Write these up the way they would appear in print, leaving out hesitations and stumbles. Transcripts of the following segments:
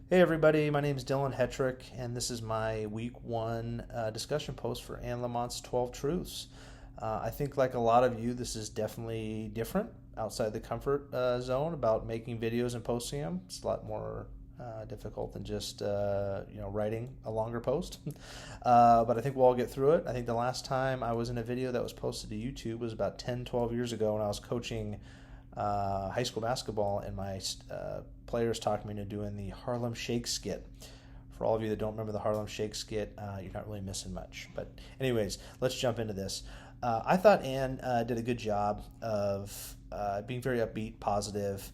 Hey everybody, my name is Dylan Hetrick, and this is my week one discussion post for Anne Lamott's 12 Truths. I think, like a lot of you, this is definitely different outside the comfort zone about making videos and posting them. It's a lot more difficult than just writing a longer post. But I think we'll all get through it. I think the last time I was in a video that was posted to YouTube was about 10, 12 years ago when I was coaching high school basketball, and my players talked me into doing the Harlem Shake skit. For all of you that don't remember the Harlem Shake skit, you're not really missing much. But anyways, let's jump into this. I thought Anne did a good job of being very upbeat, positive,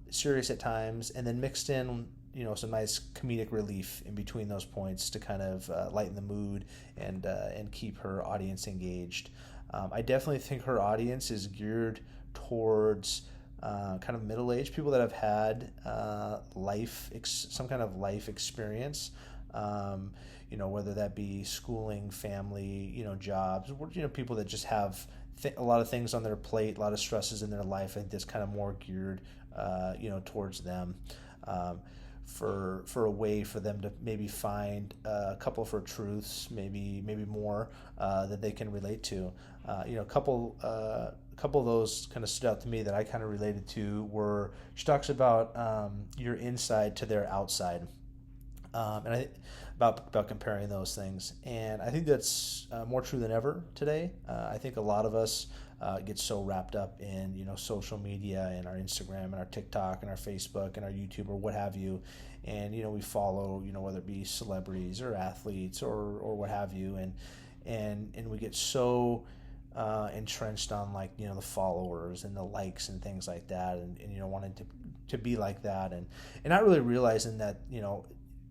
serious at times, and then mixed in some nice comedic relief in between those points to kind of lighten the mood and keep her audience engaged. I definitely think her audience is geared towards kind of middle-aged people that have had some kind of life experience, whether that be schooling, family, jobs, people that just have a lot of things on their plate, a lot of stresses in their life. I think that's kind of more geared, towards them. For a way for them to maybe find a couple of her truths, maybe more that they can relate to. A couple of those kind of stood out to me that I kind of related to were she talks about your inside to their outside, and about comparing those things, and I think that's more true than ever today. I think a lot of us get so wrapped up in social media and our Instagram and our TikTok and our Facebook and our YouTube or what have you, and we follow whether it be celebrities or athletes or what have you, and we get so entrenched on the followers and the likes and things like that, and wanting to be like that, and not really realizing that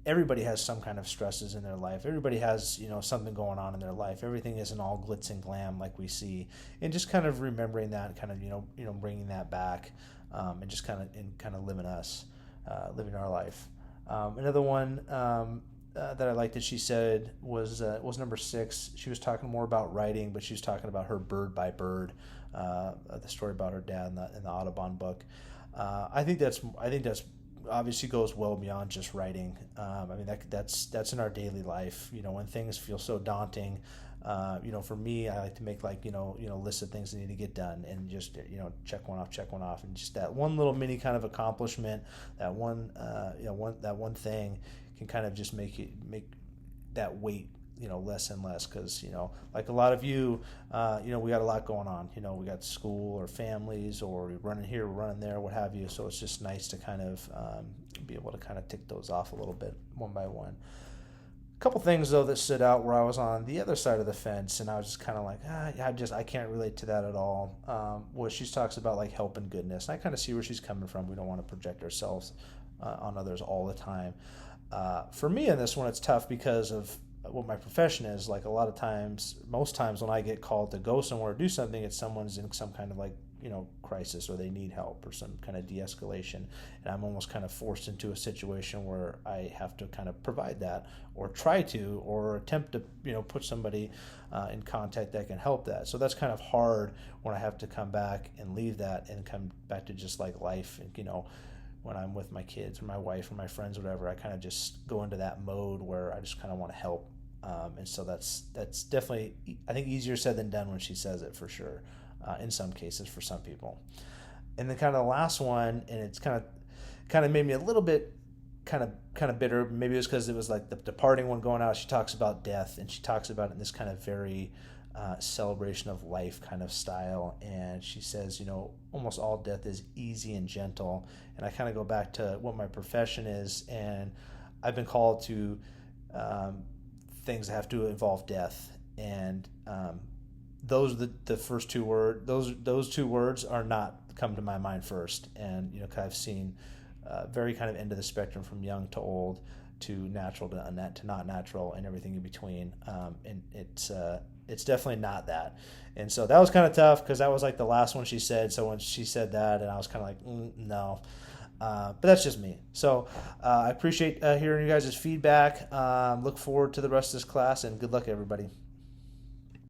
everybody has some kind of stresses in their life. Everybody has something going on in their life. Everything isn't all glitz and glam like we see, and just kind of remembering that, kind of bringing that back, and just kind of living our life. Another one that I liked that she said was number 6. She was talking more about writing, but she was talking about her Bird by Bird, the story about her dad in the Audubon book. I think that's obviously goes well beyond just writing. That's in our daily life. When things feel so daunting, for me, I like to make lists of things that need to get done, and just check one off, and just that one little mini kind of accomplishment, that one thing can kind of just make that weight less and less, because like a lot of you, we got a lot going on. We got school or families, or we're running here, we're running there, what have you. So it's just nice to kind of be able to kind of tick those off a little bit one by one. A couple things though that stood out where I was on the other side of the fence, and I was just kind of like, I can't relate to that at all. Where she talks about like help and goodness, and I kind of see where she's coming from. We don't want to project ourselves on others all the time. For me in this one, it's tough because of what my profession is. Like a lot of times, most times when I get called to go somewhere or do something, it's someone's in some kind of crisis, or they need help or some kind of de-escalation, and I'm almost kind of forced into a situation where I have to kind of provide that, or try to, or attempt to put somebody in contact that can help that. So that's kind of hard when I have to come back and leave that and come back to just like life, and when I'm with my kids or my wife or my friends, whatever, I kind of just go into that mode where I just kind of want to help. And so that's definitely, I think, easier said than done when she says it, for sure, in some cases for some people. And then kind of the last one, and it's kind of made me a little bit kind of bitter. Maybe it was because it was like the departing one going out. She talks about death, and she talks about it in this kind of very celebration of life kind of style, and she says almost all death is easy and gentle. And I kind of go back to what my profession is, and I've been called to things that have to involve death, and those are the first two words. Those two words are not come to my mind first, and I've seen very kind of end of the spectrum, from young to old, to natural to not natural, and everything in between. And it's definitely not that. And so that was kind of tough, because that was like the last one she said. So when she said that, and I was kind of like, no. But that's just me. So I appreciate hearing you guys' feedback. Look forward to the rest of this class, and good luck, everybody.